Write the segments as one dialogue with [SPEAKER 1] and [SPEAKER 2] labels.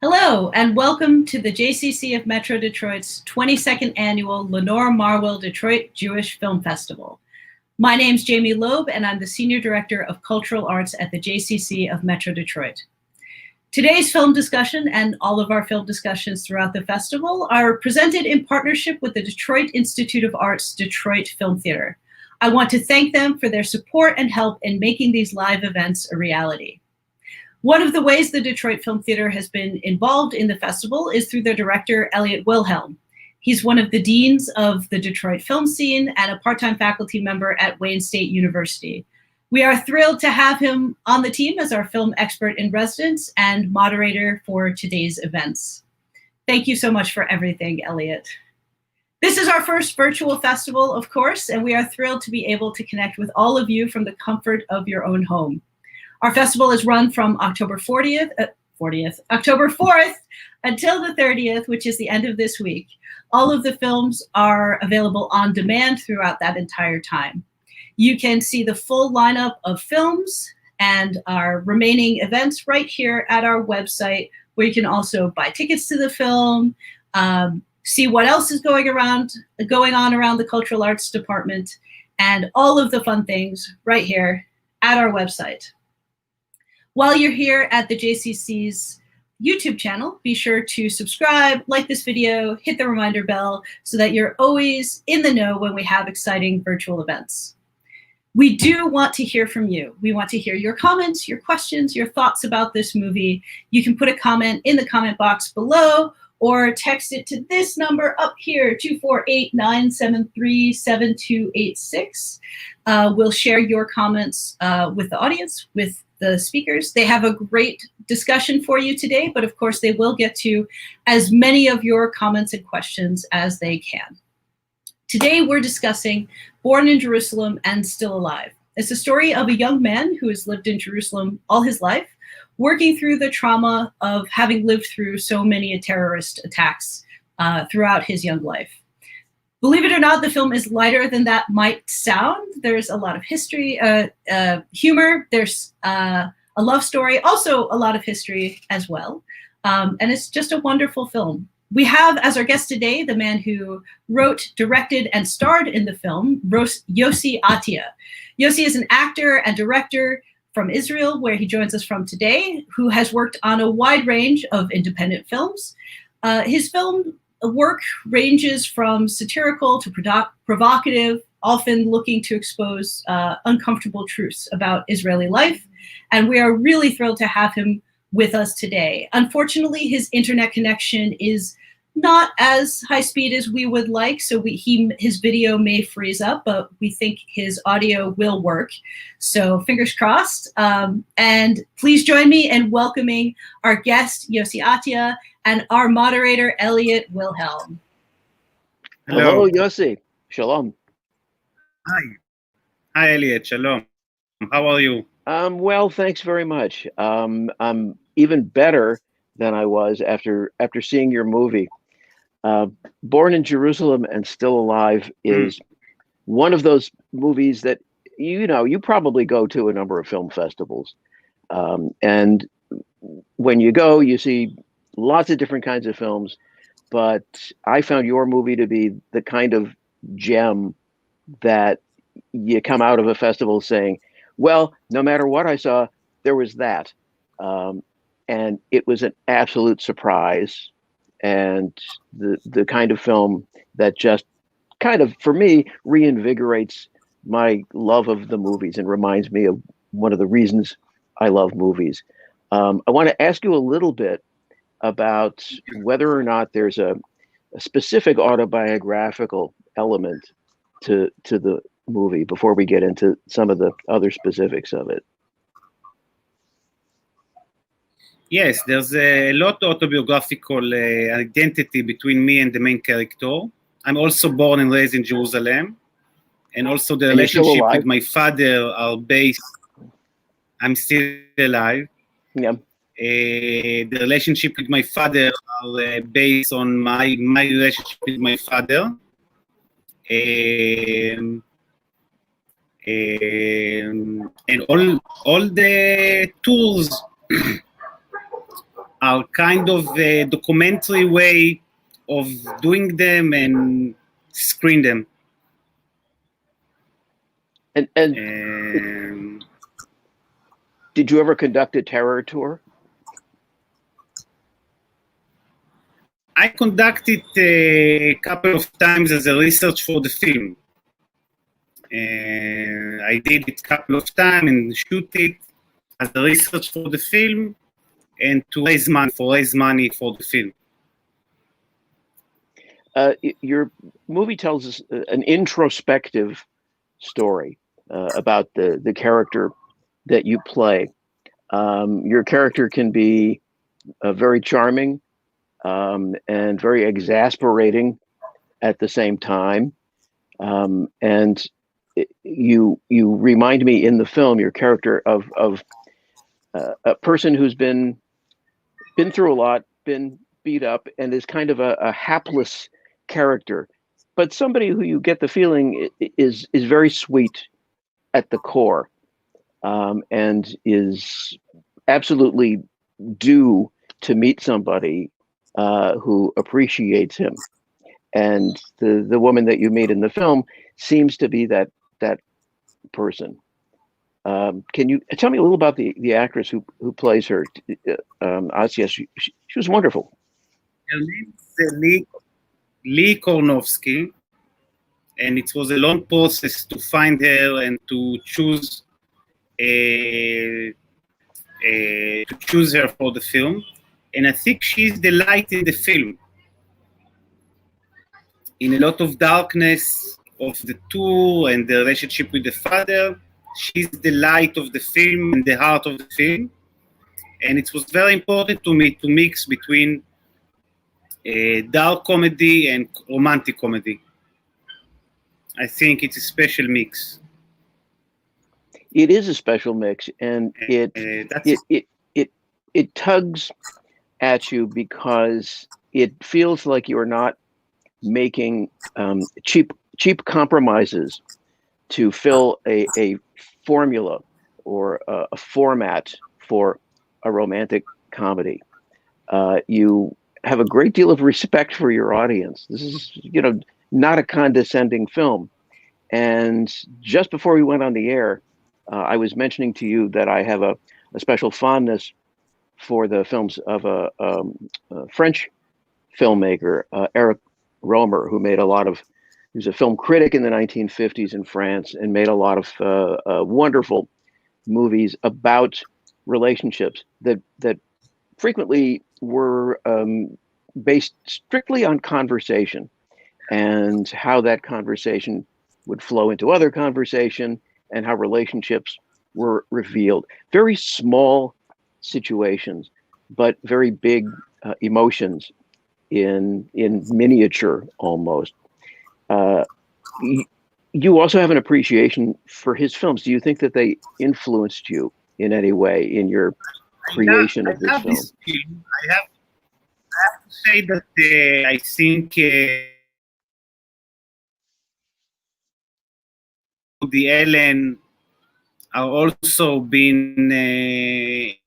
[SPEAKER 1] Hello, and welcome to the JCC of Metro Detroit's 22nd annual Lenore Marwell Detroit Jewish Film Festival. My name's Jamie Loeb, and I'm the Senior Director of Cultural Arts at the JCC of Metro Detroit. Today's film discussion and all of our film discussions throughout the festival are presented in partnership with the Detroit Institute of Art's Detroit Film Theater. I want to thank them for their support and help in making these live events a reality. One of the ways the Detroit Film Theater has been involved in the festival is through their director, Elliot Wilhelm. He's one of the deans of the Detroit film scene and a part-time faculty member at Wayne State University. We are thrilled to have him on the team as our film expert in residence and moderator for today's events. Thank you so much for everything, Elliot. This is our first virtual festival, of course, and we are thrilled to be able to connect with all of you from the comfort of your own home. Our festival is run from October 4th until the 30th, which is the end of this week. All of the films are available on demand throughout that entire time. You can see the full lineup of films and our remaining events right here at our website, where you can also buy tickets to the film, see what else is going on around the Cultural Arts Department, and all of the fun things right here at our website. While you're here at the JCC's YouTube channel, be sure to subscribe, like this video, hit the reminder bell so that you're always in the know when we have exciting virtual events. We do want to hear from you. We want to hear your comments, your questions, your thoughts about this movie. You can put a comment in the comment box below or text it to this number up here, 248-973-7286. We'll share your comments with the audience, with the speakers. They have a great discussion for you today, but of course they will get to as many of your comments and questions as they can. Today we're discussing Born in Jerusalem and Still Alive. It's a story of a young man who has lived in Jerusalem all his life, working through the trauma of having lived through so many terrorist attacks throughout his young life. Believe it or not, the film is lighter than that might sound. There's a lot of history, humor, there's a love story, also a lot of history as well. And it's just a wonderful film. We have as our guest today the man who wrote, directed, and starred in the film, Yossi Atia. Yossi is an actor and director from Israel, where he joins us from today, who has worked on a wide range of independent films. His film work ranges from satirical to provocative, often looking to expose uncomfortable truths about Israeli life. And we are really thrilled to have him with us today. Unfortunately, his internet connection is not as high speed as we would like, so his video may freeze up, but we think his audio will work. So fingers crossed. And please join me in welcoming our guest, Yossi Atia, and our moderator, Elliot Wilhelm.
[SPEAKER 2] Hello, Yossi. Shalom.
[SPEAKER 3] Hi, Elliot. Shalom. How are you?
[SPEAKER 2] Well, thanks very much. I'm even better than I was after seeing your movie. Born in Jerusalem and Still Alive is one of those movies that, you probably go to a number of film festivals. And when you go, you see lots of different kinds of films, but I found your movie to be the kind of gem that you come out of a festival saying, well, no matter what I saw, there was that. And it was an absolute surprise, and the kind of film that just kind of, for me, reinvigorates my love of the movies and reminds me of one of the reasons I love movies. I want to ask you a little bit about whether or not there's a specific autobiographical element to the movie before we get into some of the other specifics of it.
[SPEAKER 3] Yes, there's a lot of autobiographical identity between me and the main character. I'm also born and raised in Jerusalem, and also the relationship with my father are based. I'm still alive.
[SPEAKER 2] Yeah.
[SPEAKER 3] The relationship with my father are based on my relationship with my father. And all the tours are kind of a documentary way of doing them and screen them.
[SPEAKER 2] And did you ever conduct a terror tour?
[SPEAKER 3] I conducted a couple of times as a research for the film. I did it a couple of times and shoot it as a research for the film and to raise money for the film.
[SPEAKER 2] Your movie tells us an introspective story about the character that you play. Your character can be very charming and very exasperating at the same time. And you remind me in the film, your character of a person who's been through a lot, been beat up, and is kind of a hapless character, but somebody who you get the feeling is very sweet at the core, and is absolutely due to meet somebody who appreciates him. And the woman that you meet in the film seems to be that person. Can you tell me a little about the actress who plays her? Atia, she was wonderful.
[SPEAKER 3] Her name is Lee Kornowski, and it was a long process to find her and to choose her for the film. And I think she's the light in the film. In a lot of darkness of the tour and the relationship with the father, she's the light of the film and the heart of the film. And it was very important to me to mix between dark comedy and romantic comedy. I think it's a special mix.
[SPEAKER 2] It is a special mix, and it tugs at you because it feels like you're not making cheap compromises to fill a formula or a format for a romantic comedy. You have a great deal of respect for your audience. This is, not a condescending film. And just before we went on the air, I was mentioning to you that I have a special fondness for the films of a French filmmaker, Eric Romer, who made he was a film critic in the 1950s in France and made a lot of wonderful movies about relationships that frequently were based strictly on conversation and how that conversation would flow into other conversation and how relationships were revealed. Very small situations, but very big emotions in miniature almost. You also have an appreciation for his films. Do you think that they influenced you in any way in your creation of this film?
[SPEAKER 3] I have to say that I think the Ellen are also been they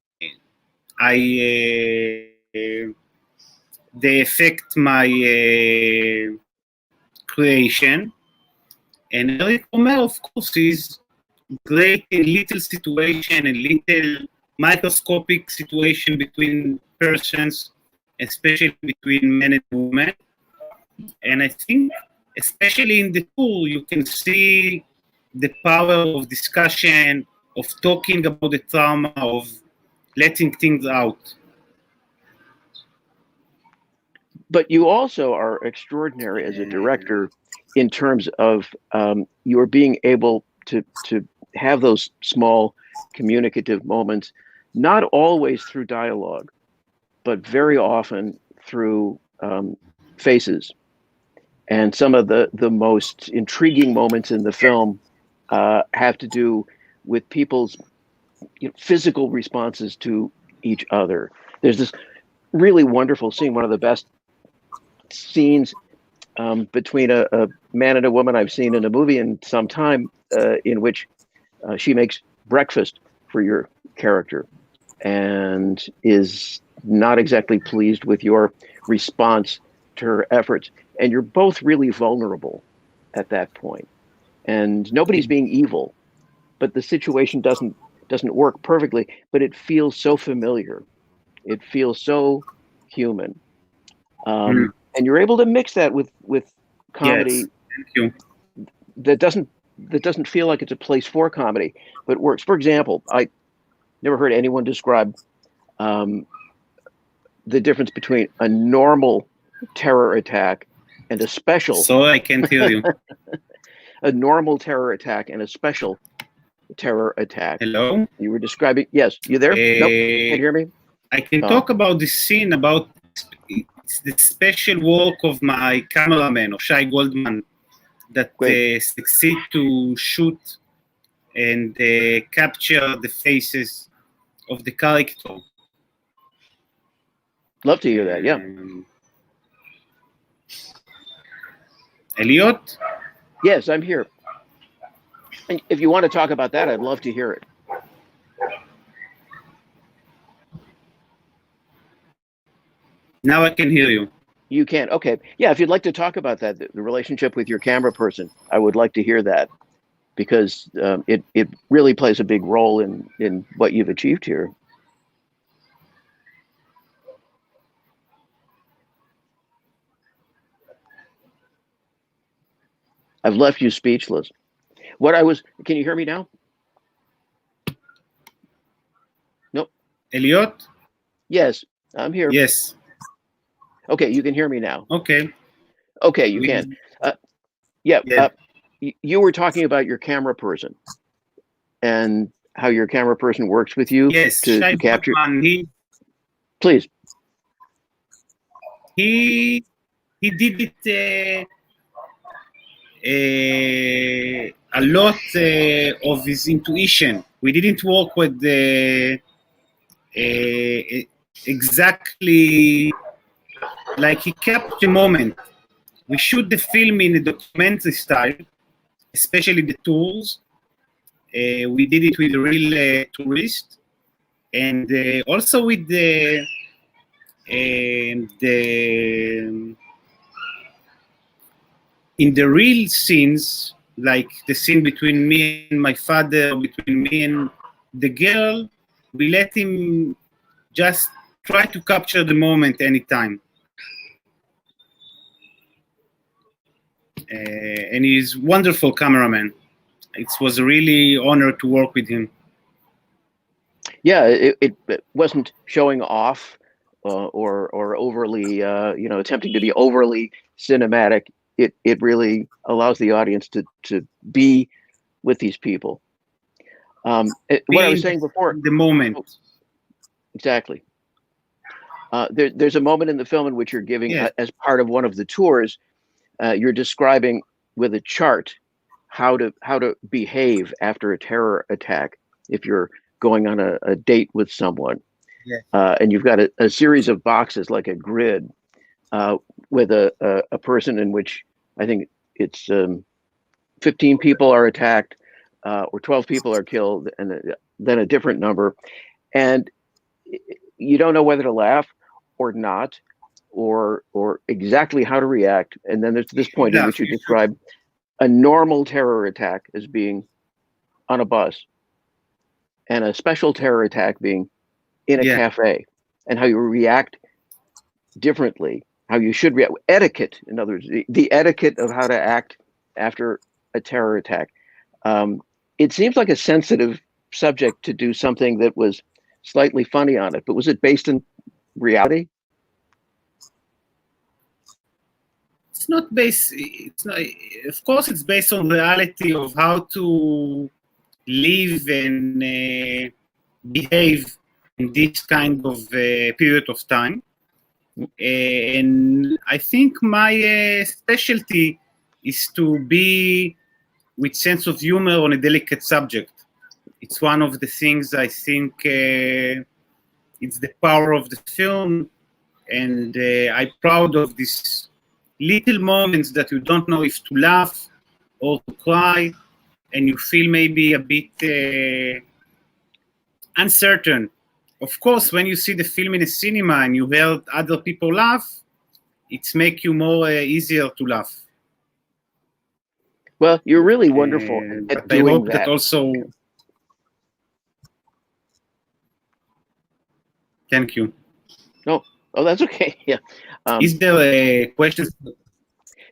[SPEAKER 3] affect my creation. And Eric Romer, of course, is great in little situation and little microscopic situation between persons, especially between men and women. And I think, especially in the tour, you can see the power of discussion, of talking about the trauma, of letting things out.
[SPEAKER 2] But you also are extraordinary as a director in terms of your being able to have those small communicative moments, not always through dialogue, but very often through faces. And some of the most intriguing moments in the film have to do with people's physical responses to each other. There's this really wonderful scene, one of the best scenes between a man and a woman I've seen in a movie in some time, in which she makes breakfast for your character and is not exactly pleased with your response to her efforts. And you're both really vulnerable at that point. And nobody's being evil, but the situation doesn't work perfectly, but it feels so familiar. It feels so human. And you're able to mix that with comedy.
[SPEAKER 3] Yes, thank you.
[SPEAKER 2] That doesn't feel like it's a place for comedy, but works. For example, I never heard anyone describe the difference between a normal terror attack and a special.
[SPEAKER 3] Sorry, I can't hear you.
[SPEAKER 2] A normal terror attack and a special terror attack.
[SPEAKER 3] Hello?
[SPEAKER 2] You were describing. Yes, you there? Nope. Can't hear me?
[SPEAKER 3] I can talk about this scene, about it's the special work of my cameraman, of Shai Goldman, that succeed to shoot and capture the faces of the character.
[SPEAKER 2] Love to hear that, yeah.
[SPEAKER 3] Elliot?
[SPEAKER 2] Yes, I'm here. And if you want to talk about that, I'd love to hear it.
[SPEAKER 3] Now I can hear you.
[SPEAKER 2] You can. Okay. Yeah, if you'd like to talk about that, the relationship with your camera person, I would like to hear that, because it really plays a big role in what you've achieved here. I've left you speechless. Can you hear me now? Nope.
[SPEAKER 3] Elliot?
[SPEAKER 2] Yes, I'm here.
[SPEAKER 3] Yes.
[SPEAKER 2] Okay, you can hear me now.
[SPEAKER 3] Okay.
[SPEAKER 2] Okay, you can. Yeah. You were talking about your camera person and how your camera person works with you to capture. Please.
[SPEAKER 3] He did it a lot of his intuition. We didn't work with exactly like he kept the moment. We shoot the film in a documentary style, especially the tours. We did it with a real tourist, and also with the in the real scenes, like the scene between me and my father, between me and the girl, we let him just try to capture the moment anytime. And he's a wonderful cameraman. It was a really honor to work with him.
[SPEAKER 2] Yeah, it wasn't showing off or overly, attempting to be overly cinematic. It really allows the audience to be with these people. What I was saying before,
[SPEAKER 3] the moment.
[SPEAKER 2] Exactly. There's a moment in the film in which you're giving, as part of one of the tours, you're describing with a chart how to behave after a terror attack if you're going on a date with someone. And you've got a series of boxes, like a grid, with a person in which I think it's 15 people are attacked, or 12 people are killed, and then a different number. And you don't know whether to laugh or not, or exactly how to react. And then there's this point in which you describe a normal terror attack as being on a bus, and a special terror attack being in a cafe, and how you react differently, how you should react. Etiquette, in other words, the etiquette of how to act after a terror attack. It seems like a sensitive subject to do something that was slightly funny on it, but was it based in reality?
[SPEAKER 3] It's not based. It's not. Of course, it's based on reality of how to live and behave in this kind of period of time. And I think my specialty is to be with sense of humor on a delicate subject. It's one of the things I think it's the power of the film, and I'm proud of these little moments that you don't know if to laugh or to cry, and you feel maybe a bit uncertain of course, when you see the film in a cinema and you hear other people laugh, it's make you more easier to laugh.
[SPEAKER 2] Well, you're really wonderful at
[SPEAKER 3] But
[SPEAKER 2] doing
[SPEAKER 3] I hope
[SPEAKER 2] that.
[SPEAKER 3] that also. Thank you.
[SPEAKER 2] No, oh, that's okay. Yeah.
[SPEAKER 3] Is there a question?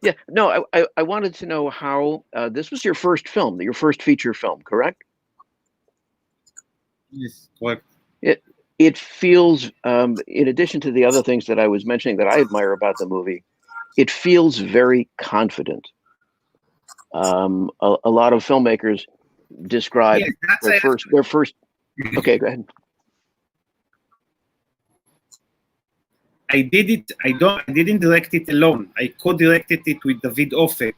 [SPEAKER 2] Yeah. No, I wanted to know how this was your first film, your first feature film, correct?
[SPEAKER 3] Yes. What?
[SPEAKER 2] It feels, in addition to the other things that I was mentioning that I admire about the movie, it feels very confident. A lot of filmmakers describe their first. Okay, go ahead.
[SPEAKER 3] I did it. I didn't direct it alone. I co-directed it with David Offe.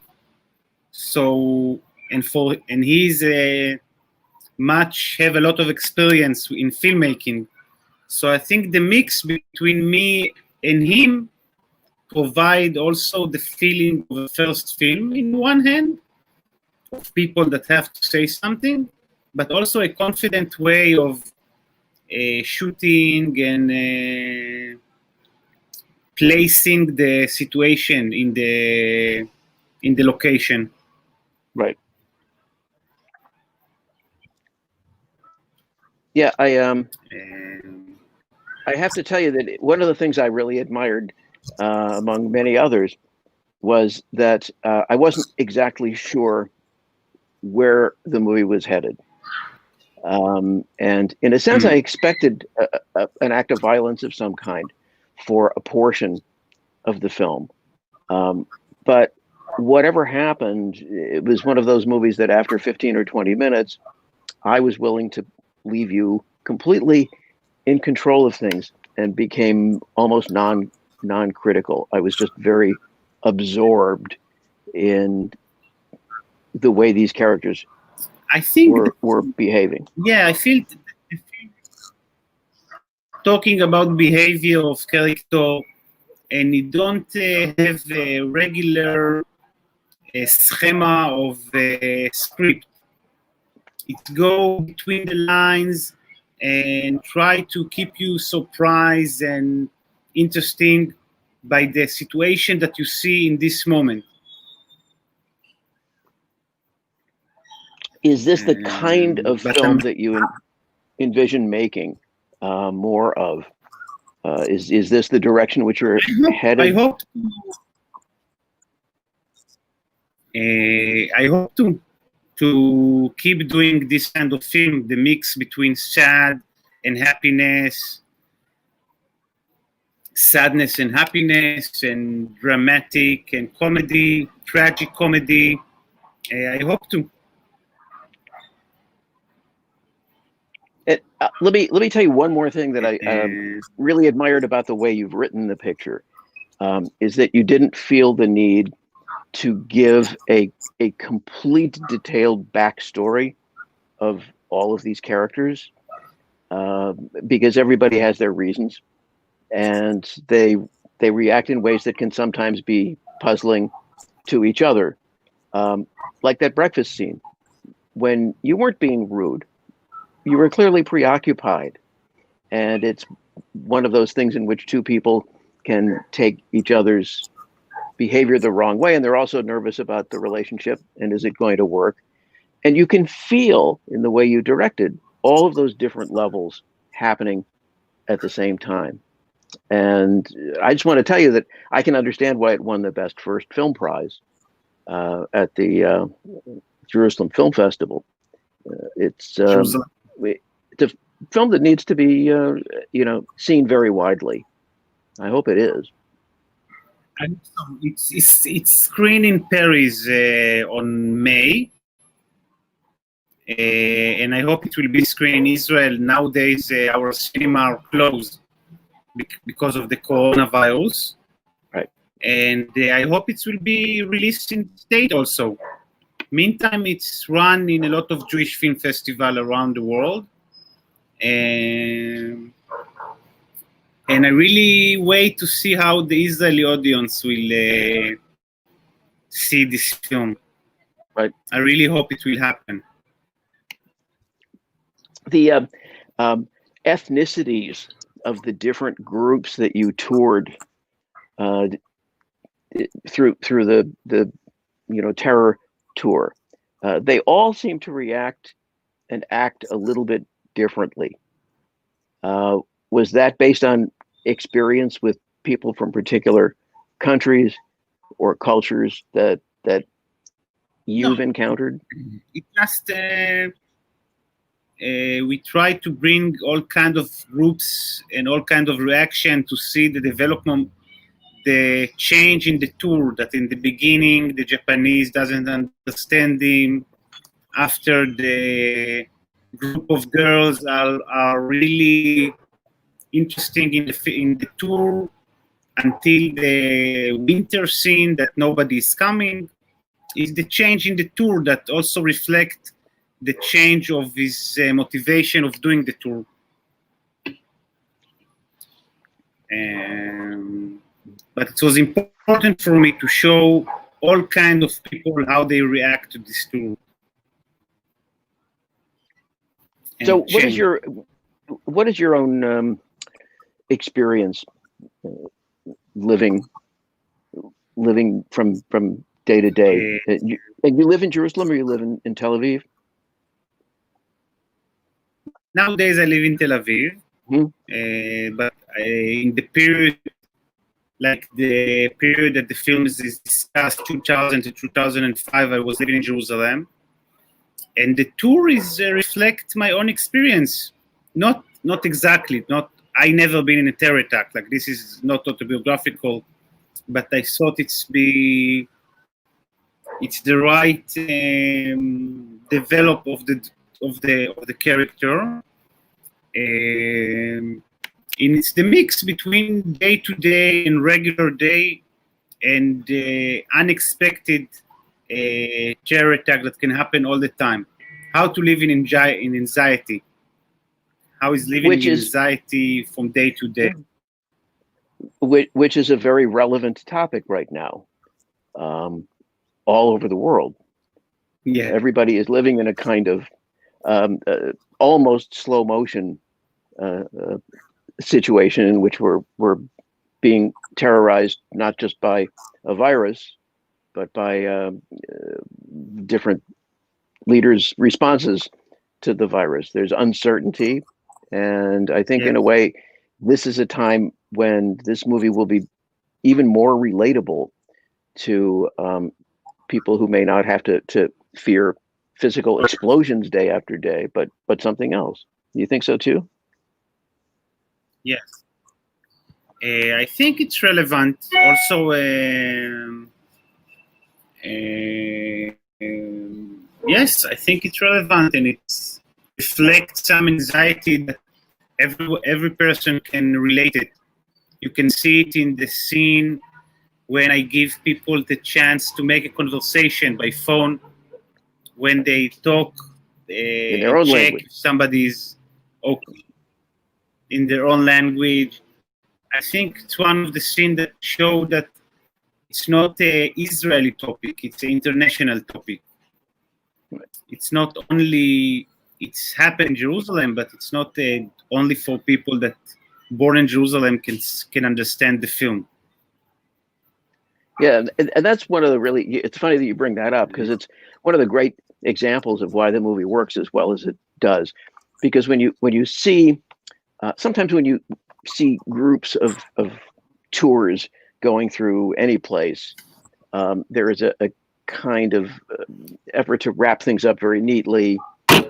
[SPEAKER 3] So and he's have a lot of experience in filmmaking. So I think the mix between me and him provide also the feeling of a first film in one hand, of people that have to say something, but also a confident way of shooting and placing the situation in the location.
[SPEAKER 2] Right. Yeah, I have to tell you that one of the things I really admired, among many others, was that I wasn't exactly sure where the movie was headed. And in a sense, I expected an act of violence of some kind for a portion of the film. But whatever happened, it was one of those movies that after 15 or 20 minutes, I was willing to leave you completely in control of things and became almost non-critical. I was just very absorbed in the way these characters were behaving.
[SPEAKER 3] Yeah, I feel talking about behavior of character, and you don't have a regular schema of script. It go between the lines and try to keep you surprised and interesting by the situation that you see in this moment.
[SPEAKER 2] Is this the kind of film that you envision making more of? Is this the direction which you're headed?
[SPEAKER 3] I hope to keep doing this kind of film, the mix between sad and happiness, sadness and happiness, and dramatic and comedy, tragic comedy. I hope to.
[SPEAKER 2] Let me tell you one more thing that I really admired about the way you've written the picture, is that you didn't feel the need to give a complete detailed backstory of all of these characters, because everybody has their reasons, and they react in ways that can sometimes be puzzling to each other, like that breakfast scene. When you weren't being rude, you were clearly preoccupied, and it's one of those things in which two people can take each other's behavior the wrong way, and they're also nervous about the relationship and is it going to work. And you can feel in the way you directed all of those different levels happening at the same time. And I just want to tell you that I can understand why it won the Best First Film Prize at the Jerusalem Film Festival. It's a film that needs to be seen very widely. I hope it is.
[SPEAKER 3] It's screened in Paris on May, and I hope it will be screened in Israel. Nowadays, our cinema are closed because of the coronavirus.
[SPEAKER 2] Right.
[SPEAKER 3] And I hope it will be released in state also. Meantime, it's run in a lot of Jewish film festivals around the world. And I really wait to see how the Israeli audience will see this film.
[SPEAKER 2] Right.
[SPEAKER 3] I really hope it will happen.
[SPEAKER 2] ethnicities of the different groups that you toured through the terror tour, they all seem to react and act a little bit differently. Was that based on experience with people from particular countries or cultures that you've encountered?
[SPEAKER 3] It just we try to bring all kind of groups and all kind of reaction to see the development, the change in the tour. That in the beginning the Japanese doesn't understand him. After the group of girls are really interesting in the tour, until the winter scene that nobody is coming. Is the change in the tour that also reflect the change of his motivation of doing the tour. But it was important for me to show all kind of people how they react to this tour.
[SPEAKER 2] So what is your own experience living from day to day? You live in Jerusalem, or you live in Tel Aviv?
[SPEAKER 3] Nowadays I live in Tel Aviv, but in the period, like the period that the film is discussed, 2000 to 2005, I was living in Jerusalem. And the tour is reflect my own experience. Not exactly, I never been in a terror attack. Like, this is not autobiographical, but I thought it's the right develop of the character. And it's the mix between day to day and regular day and unexpected terror attack that can happen all the time. How to live in anxiety. How is living in anxiety from day to day.
[SPEAKER 2] Which is a very relevant topic right now, all over the world. Yeah, everybody is living in a kind of almost slow motion situation in which we're being terrorized not just by a virus, but by different leaders' responses to the virus. There's uncertainty, and I think in a way, this is a time when this movie will be even more relatable to people who may not have to fear physical explosions day after day, but something else. Do you think so too?
[SPEAKER 3] Yes. I think it's relevant. Also, yes, I think it's relevant, and it reflects some anxiety that every person can relate it. You can see it in the scene when I give people the chance to make a conversation by phone, when they talk,
[SPEAKER 2] in their own
[SPEAKER 3] check
[SPEAKER 2] language.
[SPEAKER 3] if somebody's okay in their own language. I think it's one of the scenes that show that it's not an Israeli topic, it's an international topic. It's not only, it's happened in Jerusalem, but it's not only for people that born in Jerusalem can understand the film.
[SPEAKER 2] Yeah, and that's one of the really, it's funny that you bring that up, because it's one of the great examples of why the movie works as well as it does. Because when you see, sometimes when you see groups of tours going through any place, there is a kind of effort to wrap things up very neatly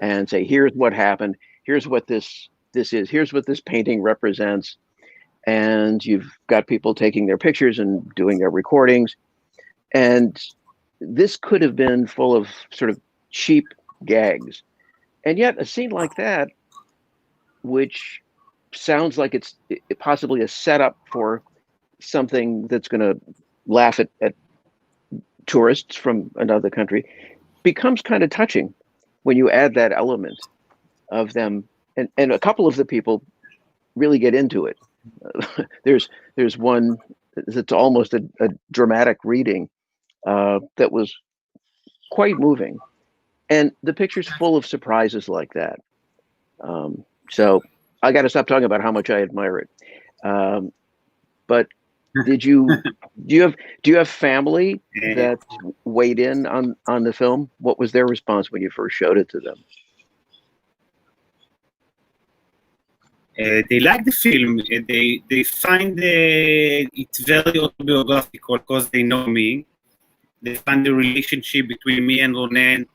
[SPEAKER 2] and say, here's what happened, here's what this is, here's what this painting represents. And you've got people taking their pictures and doing their recordings. And this could have been full of sort of cheap gags. And yet a scene like that, which sounds like it's possibly a setup for something that's going to laugh at tourists from another country, becomes kind of touching when you add that element of them. And a couple of the people really get into it. There's one that's almost a dramatic reading that was quite moving, and the picture's full of surprises like that. So I got to stop talking about how much I admire it. But do you have family that weighed in on the film? What was their response when you first showed it to them?
[SPEAKER 3] They like the film. They find it very autobiographical because they know me. They find the relationship between me and Ronen.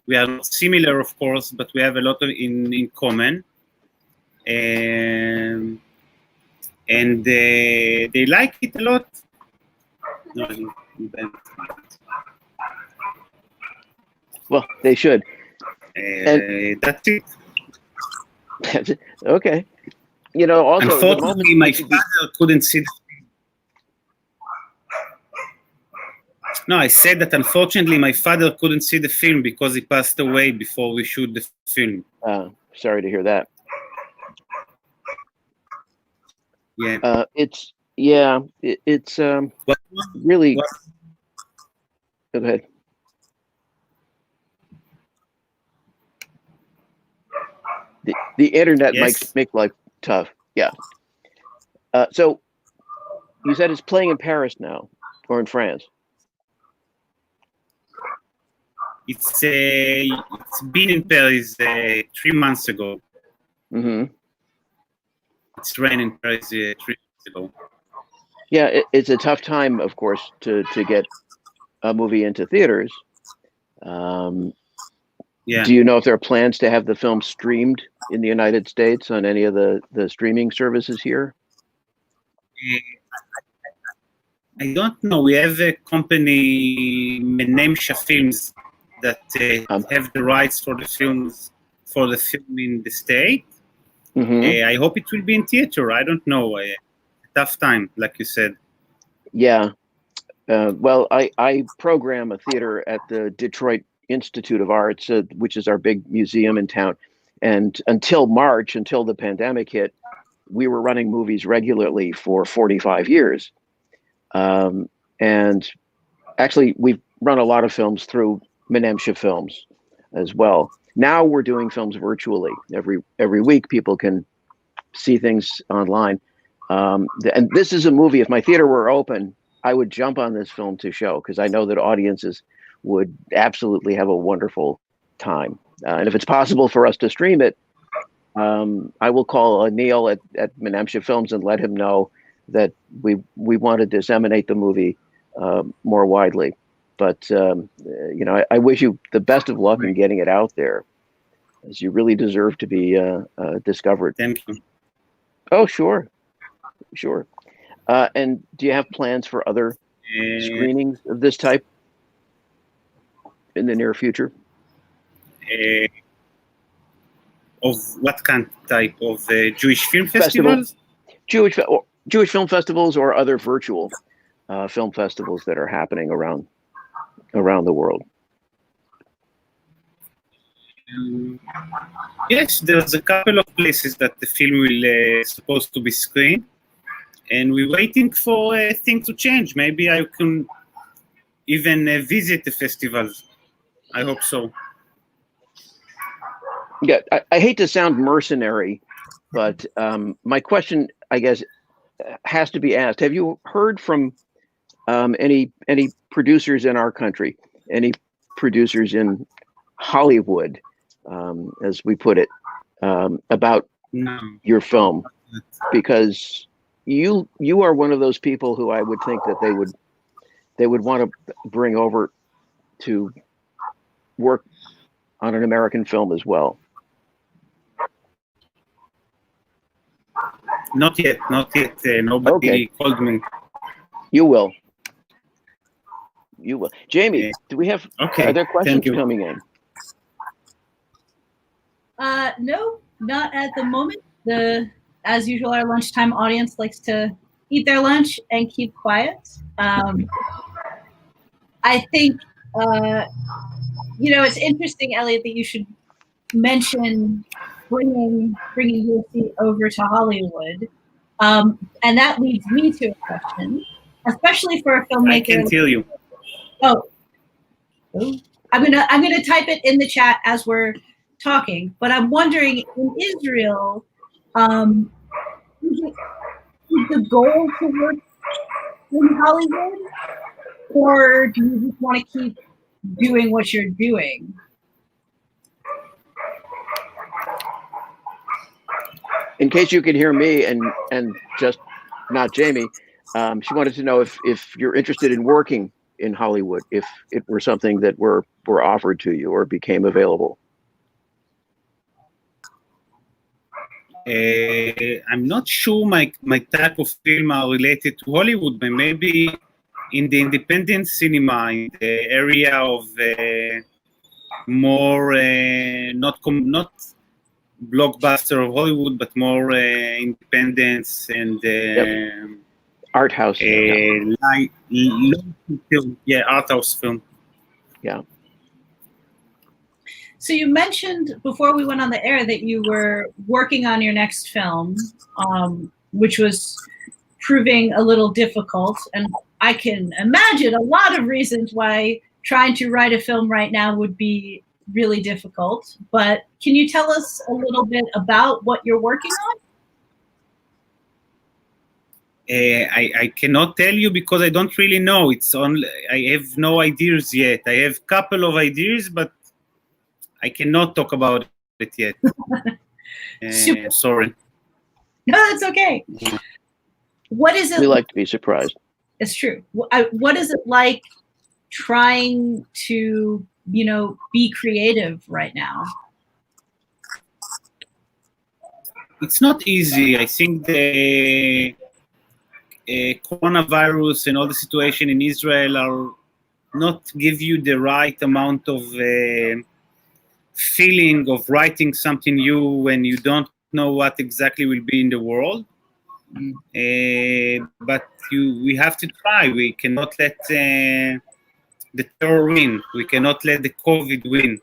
[SPEAKER 3] We are not similar, of course, but we have a lot in common. And they like it a lot.
[SPEAKER 2] Well, they should.
[SPEAKER 3] That's it.
[SPEAKER 2] Okay. You know, also,
[SPEAKER 3] unfortunately, my father couldn't see the film. No, I said that unfortunately my father couldn't see the film because he passed away before we shoot the film.
[SPEAKER 2] Sorry to hear that.
[SPEAKER 3] Yeah.
[SPEAKER 2] It's really. Go ahead. The internet make life tough. Yeah. So you said it's playing in Paris now, or in France?
[SPEAKER 3] It's been in Paris 3 months ago.
[SPEAKER 2] Mm-hmm.
[SPEAKER 3] It's ran in Paris 3 months ago.
[SPEAKER 2] Yeah, it's a tough time, of course, to get a movie into theaters.
[SPEAKER 3] Yeah.
[SPEAKER 2] Do you know if there are plans to have the film streamed in the United States on any of the streaming services here?
[SPEAKER 3] I don't know. We have a company, Menemsha Films, that have the rights for the film in the state.
[SPEAKER 2] Mm-hmm.
[SPEAKER 3] I hope it will be in theater. I don't know. Tough time, like you said.
[SPEAKER 2] Yeah. Well, I program a theater at the Detroit Institute of Arts, which is our big museum in town. And until March, until the pandemic hit, we were running movies regularly for 45 years. And actually, we've run a lot of films through Menemsha Films as well. Now we're doing films virtually. Every week, people can see things online. And this is a movie. If my theater were open, I would jump on this film to show, because I know that audiences would absolutely have a wonderful time. And if it's possible for us to stream it, I will call Neil at Menemsha Films and let him know that we want to disseminate the movie more widely. But I wish you the best of luck in getting it out there, as you really deserve to be discovered.
[SPEAKER 3] Thank you.
[SPEAKER 2] Oh, sure. And do you have plans for other screenings of this type in the near future?
[SPEAKER 3] Of what kind type of Jewish film festivals?
[SPEAKER 2] Jewish film festivals, or other virtual film festivals that are happening around the world.
[SPEAKER 3] Yes, there's a couple of places that the film will supposed to be screened, and we're waiting for things to change. Maybe I can even visit the festivals. I hope so.
[SPEAKER 2] Yeah, I hate to sound mercenary, but my question, I guess, has to be asked. Have you heard from any producers in our country, any producers in Hollywood, as we put it, about your film? Because you are one of those people who I would think that they would want to bring over to work on an American film as well.
[SPEAKER 3] Not yet. Nobody called me.
[SPEAKER 2] You will. Jamie, do we have?
[SPEAKER 3] Okay.
[SPEAKER 2] Are there questions coming in?
[SPEAKER 1] No, not at the moment. As usual, our lunchtime audience likes to eat their lunch and keep quiet. I think it's interesting, Elliot, that you should mention bringing Yossi over to Hollywood, and that leads me to a question, especially for a filmmaker.
[SPEAKER 3] I can tell you.
[SPEAKER 1] Oh, I'm gonna type it in the chat as we're talking. But I'm wondering, in Israel, Is the goal to work in Hollywood, or do you just want to keep doing what you're doing?
[SPEAKER 2] In case you can hear me and just not Jamie, she wanted to know if you're interested in working in Hollywood, if it were something that were offered to you or became available.
[SPEAKER 3] I'm not sure my type of film are related to Hollywood, but maybe in the independent cinema, in the area of more not blockbuster of Hollywood, but more independence and
[SPEAKER 2] art house,
[SPEAKER 3] like film, art house film.
[SPEAKER 2] Yeah.
[SPEAKER 1] So you mentioned before we went on the air that you were working on your next film, which was proving a little difficult. And I can imagine a lot of reasons why trying to write a film right now would be really difficult. But can you tell us a little bit about what you're working on?
[SPEAKER 3] I cannot tell you because I don't really know. I have no ideas yet. I have a couple of ideas, but I cannot talk about it yet. Sorry.
[SPEAKER 1] No, that's okay. What is it?
[SPEAKER 2] We like to be surprised.
[SPEAKER 1] It's true. What is it like trying to, be creative right now?
[SPEAKER 3] It's not easy. I think the coronavirus and all the situation in Israel are not give you the right amount of feeling of writing something new when you don't know what exactly will be in the world. But we have to try. We cannot let the terror win. We cannot let the COVID win.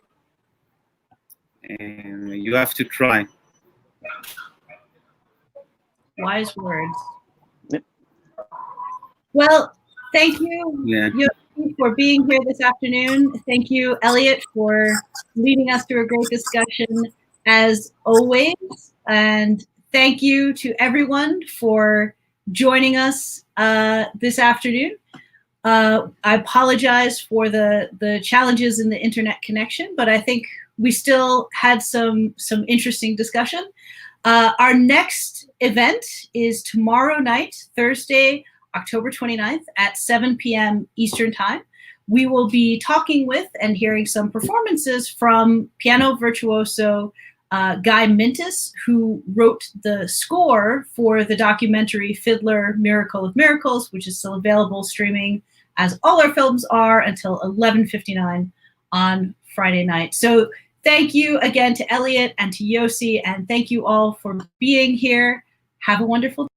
[SPEAKER 3] You have to try.
[SPEAKER 1] Wise words. Yep. Well, thank you, Yossi, for being here this afternoon. Thank you, Elliot, for leading us through a great discussion as always. And thank you to everyone for joining us this afternoon. I apologize for the challenges in the internet connection, but I think we still had some interesting discussion. Our next event is tomorrow night, Thursday, October 29th at 7 p.m. Eastern Time. We will be talking with and hearing some performances from piano virtuoso Guy Mintis, who wrote the score for the documentary Fiddler, Miracle of Miracles, which is still available streaming, as all our films are, until 11:59 on Friday night. So thank you again to Elliot and to Yossi, and thank you all for being here. Have a wonderful day.